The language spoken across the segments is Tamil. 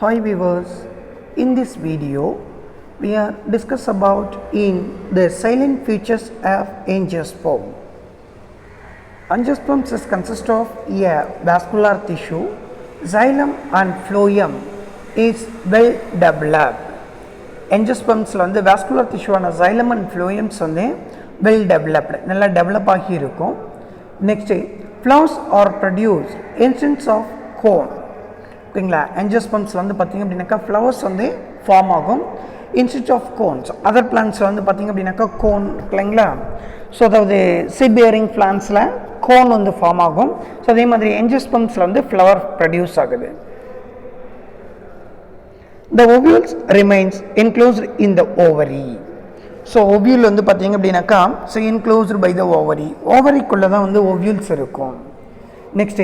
Hi viewers, in this video we are discuss about in the silent features of angiosperm. Angiosperms consist of a vascular tissue, xylem and phloem is well developed. Angiosperms வந்து vascular tissue ஆன xylem and phloems வந்து well developed, நல்லா develop ஆகி இருக்கும். Next, flowers are produced instead of cone. ஓகேங்களா, angiosperms வந்து பார்த்திங்க அப்படின்னாக்கா ஃப்ளவர்ஸ் வந்து ஃபார்ம் ஆகும் இன்ஸ்டெட் ஆஃப் கோன்ஸ். அதர் பிளான்ட்ஸில் வந்து பார்த்திங்க அப்படின்னாக்கா கோன் இல்லைங்களா. ஸோ அதாவது சீட் பியரிங் பிளான்ட்ஸில் கோன் வந்து ஃபார்ம் ஆகும். ஸோ அதே மாதிரி angiospermஸில் வந்து ஃப்ளவர் ப்ரொடியூஸ் ஆகுது. The ovules remains enclosed in the ovary. So ovule வந்து பார்த்திங்க அப்படின்னாக்கா so enclosed by the ovary. ஓவரிக்குள்ளே தான் வந்து ஓவியூல்ஸ் இருக்கும். Next,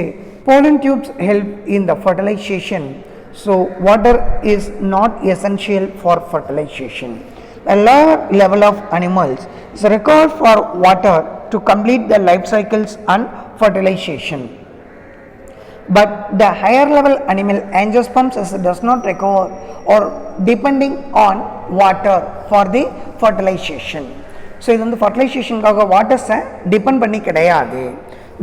pollen tubes help in the fertilization. So water is not essential for fertilization. A lower level of animals is required for water to complete the life cycles and fertilization. But the higher level animal angiosperms does not require or depending on water for the fertilization. So இது வந்து fertilizationக்காக வாட்டர்ஸை டிபெண்ட் பண்ணி கிடையாது.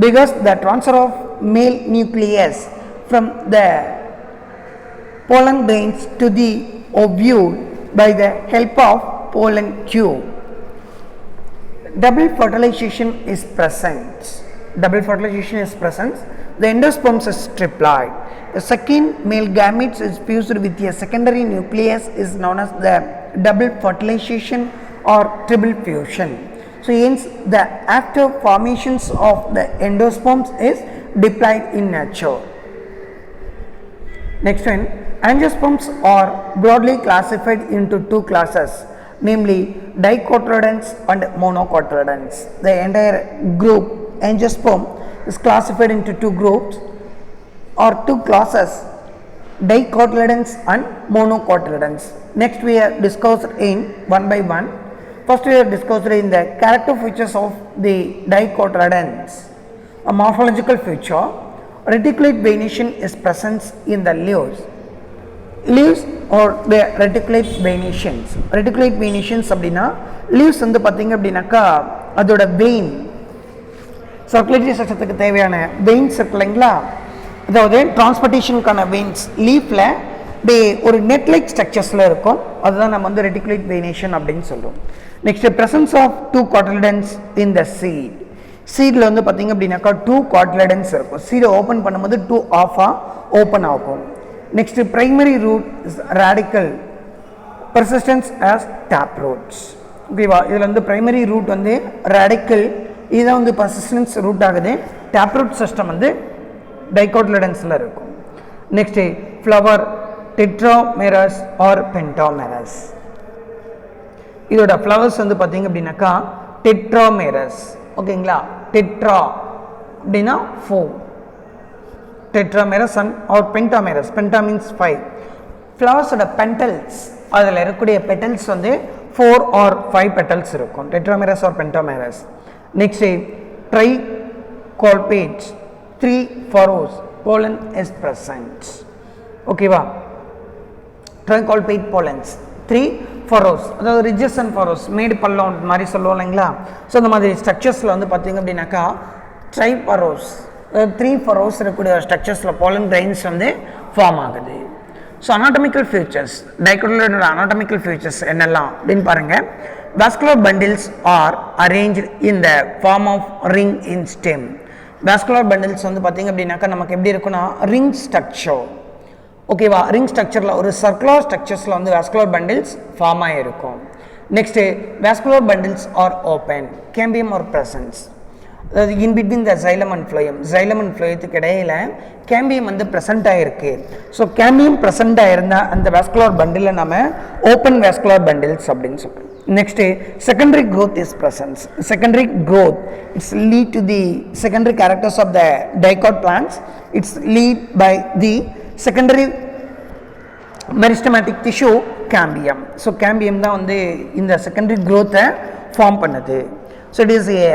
Because the transfer of male nucleus from the pollen grains to the ovule by the help of pollen tube. Double fertilization is present. Double fertilization is present. The endosperms is triploid. The second male gametes is fused with a secondary nucleus is known as the double fertilization or triple fusion. So hence the after formations of the endosperms is diploid in nature. Next one, angiosperms are broadly classified into two classes, namely dicotyledons and monocotyledons. The entire group angiosperm is classified into two groups or two classes, dicotyledons and monocotyledons. Next we are discussed in one by one. First we are discussed in the character features of the dicotyledons. A morphological feature, reticulate venation is present in the leaves. Leaves or the reticulate venations. Reticulate venations அப்படின்னா leaves வந்து பார்த்தீங்க அப்படின்னாக்கா அதோட vein சர்க்குலேட்டரி சிஸ்டத்துக்கு தேவையான வெயின்ஸ் இருக்கு இல்லைங்களா, அதாவது டிரான்ஸ்போர்ட்டேஷனுக்கான வெயின்ஸ் லீஃபில் டே ஒரு நெட் லைக் ஸ்ட்ரக்சர்ஸில் இருக்கும். அதுதான் நம்ம வந்து ரெட்டிகுலேட் வெயினேஷன் அப்படின்னு சொல்லுவோம். Next presence of two cotyledons in the seed. சீடில் வந்து பார்த்திங்க அப்படின்னாக்கா டூ காட்டிலிடன்ஸ் இருக்கும். சீடை ஓப்பன் பண்ணும்போது டூ ஆஃபாக ஓப்பன் ஆகும். Next primary root is radical persistence as tap roots. ஓகேவா, இதில் வந்து பிரைமரி ரூட் வந்து ரேடிக்கல், இதுதான் வந்து பர்சிஸ்டன்ஸ் ரூட் ஆகுது. டேப் ரூட் சிஸ்டம் வந்து டைகோட்டிலிடன்ஸில் இருக்கும். Next flower tetramerous or pentamerous. இதோட ஃப்ளவர்ஸ் வந்து பார்த்தீங்க அப்படின்னாக்கா டெட்ராமெரஸ். ஓகேங்களா, டெட்ரா அப்படின்னா 4, tetramerous and or pentamerous. Penta means 5. ஃப்ளவர்ஸோட பெட்டல்ஸ், அதில் இருக்கக்கூடிய பெட்டல்ஸ் வந்து 4 or 5 பெட்டல்ஸ் இருக்கும். Tetramerous or pentamerous. Next tricolpate 3 furrows, pollen is present. ஓகேவா, ட்ரைகால்பேட் pollens 3 furrows, அதாவது ரிட்ஜஸ் அண்ட் ஃபரோஸ், மேடு பள்ளம் மாதிரி சொல்லுவோம் இல்லைங்களா. ஸோ இந்த மாதிரி ஸ்ட்ரக்சர்ஸில் வந்து பார்த்திங்க அப்படின்னாக்கா ட்ரைஃபரோஸ், 3 furrows இருக்கக்கூடிய ஸ்ட்ரக்சர்ஸில் pollen grains வந்து ஃபார்ம் ஆகுது. ஸோ அனாட்டமிக்கல் ஃபியூச்சர்ஸ், டைகோட்டிலிடனோட அனாட்டமிக்கல் ஃபியூச்சர்ஸ் என்னெல்லாம் அப்படின்னு பாருங்கள். vascular bundles are arranged in the form of ring in stem. vascular bundles வந்து பார்த்திங்க அப்படின்னாக்கா நமக்கு எப்படி இருக்குன்னா ரிங் ஸ்ட்ரக்சர். ஓகேவா, ரிங் ஸ்ட்ரக்சரில் ஒரு சர்க்குலர் ஸ்ட்ரக்சர்ஸில் வந்து வாஸ்குலர் பண்டில்ஸ் ஃபார்ம் ஆகிருக்கும். Next vascular bundles are open, cambium are presence, அதாவது in between the xylem and phloem. xylem and phloemத்துக்கு இடையில் கேம்பியம் வந்து ப்ரெசென்ட் ஆகிருக்கு. ஸோ கேம்பியம் ப்ரெசென்ட் ஆகிருந்தால் அந்த வாஸ்குலர் பண்டிலை நம்ம ஓப்பன் வாஸ்குலர் பண்டில்ஸ் அப்படின்னு சொல்கிறோம். Next secondary growth is presence. Secondary growth, it's lead to the secondary characters of the dicot plants. It's lead by the secondary meristematic tissue cambium. So cambium தான் வந்து இந்த secondary growth-ஐ ஃபார்ம் பண்ணுது. So it is a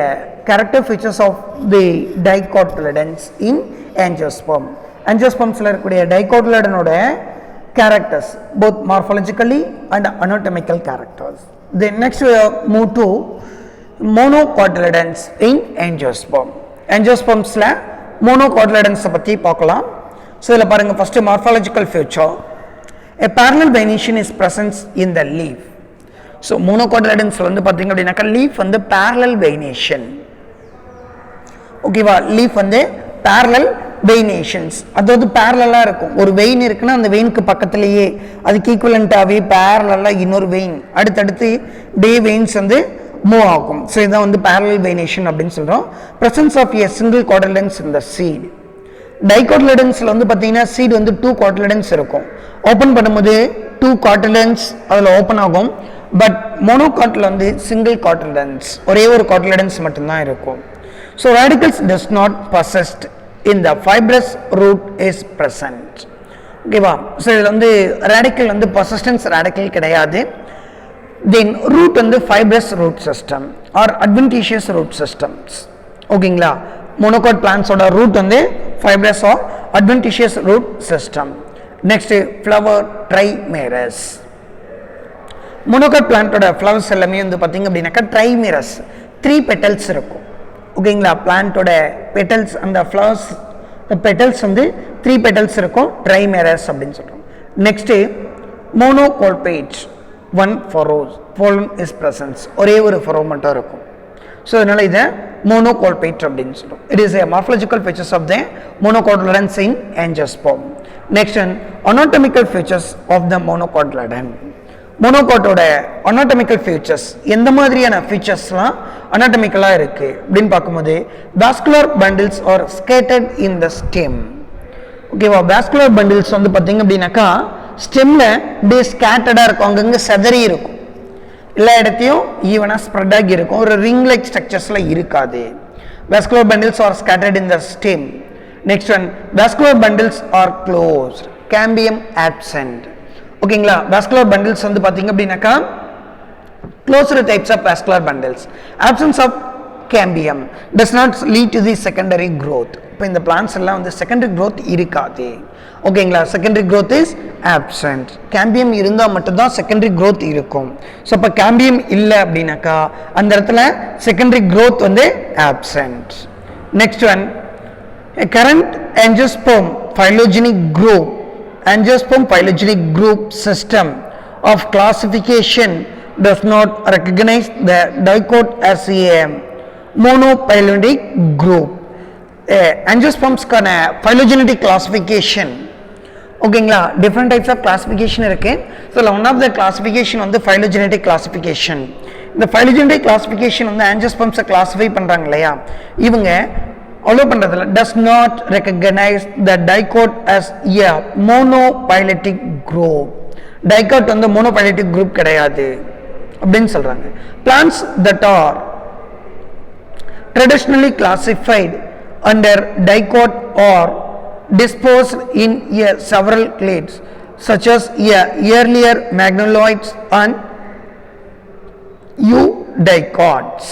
character features of the dicotyledons in angiosperm. angiospermsல இருக்கக்கூடிய dicotyledonோட characters, both morphologically and anatomical characters. Then next we move to monocotyledons in angiosperm. Angiospermsல monocotyledons பத்தி பார்க்கலாம். So இதில் பாருங்க first morphological feature, a parallel venation is present in the leaf. So monocotyledons வந்து பார்த்தீங்க அப்படின்னாக்கா leaf வந்து parallel venation. ஓகேவா, லீஃப் வந்து parallel veinations, அதாவது parallel-ஆ இருக்கும். ஒரு வெயின் இருக்குன்னா அந்த வெயினுக்கு பக்கத்திலேயே அதுக்கு ஈக்குவலண்டாகவே parallel-ஆ இன்னொரு வெயின் அடுத்தடுத்து டே வெயின்ஸ் வந்து மூவ் ஆகும். ஸோ இதான் வந்து parallel venation அப்படின்னு சொல்கிறோம். presence of a single cotyledons in the seed. டைகோட்டிலடன்ஸில் வந்து பார்த்தீங்கன்னா சீட் வந்து 2 cotyledons இருக்கும். ஓப்பன் பண்ணும்போது 2 cotyledons அதில் ஓப்பன் ஆகும். பட் மோனோகாட்டில் வந்து சிங்கிள் cotyledons, ஒரே ஒரு cotyledons மட்டும்தான் இருக்கும். So radicals does not persist in the fibrous root is present. ஓகேவா, ஸோ இதில் வந்து ரேடிக்கல் வந்து பர்சிஸ்டன்ஸ் ரேடிக்கல் கிடையாது. தென் ரூட் வந்து fibrous root system or adventitious root systems. ஓகேங்களா, மோனோகாட் பிளான்ஸோட ரூட் வந்து fibrous or adventitious root system. Next flower trimerous. Monocot பிளான்ட்டோட ஃப்ளவர்ஸ் எல்லாமே வந்து பார்த்தீங்க அப்படின்னாக்கா ட்ரைமேரஸ், 3 petals இருக்கும். ஓகேங்களா, பிளான்ட்டோட பெட்டல்ஸ் அந்த ஃப்ளவர்ஸ் பெட்டல்ஸ் வந்து 3 petals இருக்கும், ட்ரைமேரஸ் அப்படின்னு சொல்கிறோம். Next monocolpate, 1 furrow, pollen is presence, ஒரே ஒரு furrow மட்டும் இருக்கும். ஸோ அதனால் இதை மோனோகால்பேட் அப்படின்னு சொல்கிறோம். It is a morphological features of the monocotyledons in angiosperm. Next one, anatomical features of the monocotyledon. மோனோகாட்டோட அனாட்டமிக்கல் ஃபீச்சர்ஸ் எந்த மாதிரியான ஃபீச்சர்ஸ்லாம் அனாட்டமிக்கலாக இருக்குது அப்படின்னு பார்க்கும்போது vascular bundles are scattered in the stem. ஓகேவா, வாஸ்குலர் பண்டில்ஸ் வந்து பார்த்தீங்க அப்படின்னாக்கா ஸ்டெம்மில் அப்படியே ஸ்கேட்டர்டாக இருக்கும், அங்கங்கே செதறி இருக்கும், எல்லா இடத்தையும் ஈவனாக ஸ்ப்ரெட் ஆகி இருக்கும், ஒரு ரிங் லைக் ஸ்ட்ரக்சர்ஸில் இருக்காது. Vascular bundles are scattered in the stem. Next one, vascular bundles are closed, cambium absent. ஓகேங்களா, வாஸ்குலர் பண்டில்ஸ் வந்து பார்த்தீங்க அப்படின்னாக்கா closed types of vascular bundles. Absence of cambium does not lead to the secondary growth. இப்போ இந்த பிளான்ஸ் எல்லாம் வந்து செகண்டரி க்ரோத் இருக்காது. ஓகேங்களா, secondary growth is absent. Cambium இருந்தால் மட்டும்தான் செகண்டரி க்ரோத் இருக்கும். ஸோ இப்போ கேம்பியம் இல்லை அப்படின்னாக்கா அந்த இடத்துல செகண்டரி க்ரோத் வந்து absent. Next one, current angiosperm phylogeny group, angiosperm phylogeny group system of classification does not recognize the dicot as a monophyletic group. Angiosperms கான phylogenetic classification, ஓகேங்களா, டிஃப்ரெண்ட் டைப்ஸ் ஆஃப் கிளாசிஃபிகேஷன் இருக்கு. So one of the classification வந்து phylogenetic classification. இந்த phylogenetic classification வந்து angiosperms கிளாசிஃபை பண்றாங்க இல்லையா, இவங்க அலோ பண்றதுல does not recognize the dicot as a monophyletic group. dicot வந்து monophyletic group கிடையாது அப்படின்னு சொல்றாங்க. plants that are traditionally classified under dicot are disposed in several clades such as earlier magnolides and eudicots.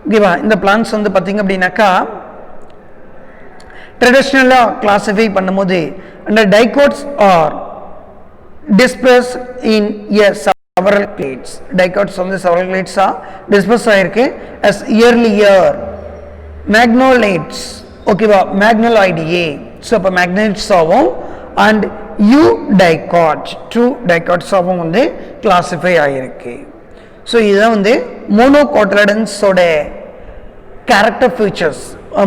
ஓகேவா, இந்த பிளான்ஸ் வந்து பார்த்தீங்க அப்படின்னாக்கா ட்ரெடிஷ்னலாக கிளாஸிஃபை பண்ணும்போது அந்த டைகோட்ஸ் ஆர் டிஸ்பர்ஸ் இன் several clades. டைகோட்ஸ் வந்து several clades-ஆ டிஸ்பர்ஸ் ஆயிருக்கு. as earlier magnolides, ஓகேவா, magnolidae, ஸோ அப்போ magnolides ஆகும் அண்ட் eudicots, true dicots ஆகும் வந்து கிளாஸிஃபை ஆகிருக்கு. ஸோ இதுதான் வந்து மோனோகாட்டிலடன்ஸோட character features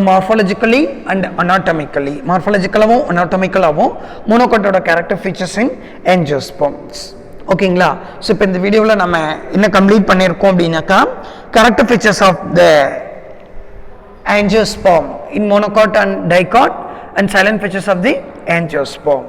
morphologically and anatomically. மார்ஃபாலஜிக்கலாகவும் அனாட்டமிக்கலாகவும் மோனோகாட்டோட கேரக்டர் ஃபீச்சர்ஸ் இன் angiosperms. ஓகேங்களா, ஸோ இப்போ இந்த வீடியோவில் நம்ம என்ன கம்ப்ளீட் பண்ணியிருக்கோம் அப்படின்னாக்கா character features of the angiosperm in monocot and dicot and silent features of the angiosperm.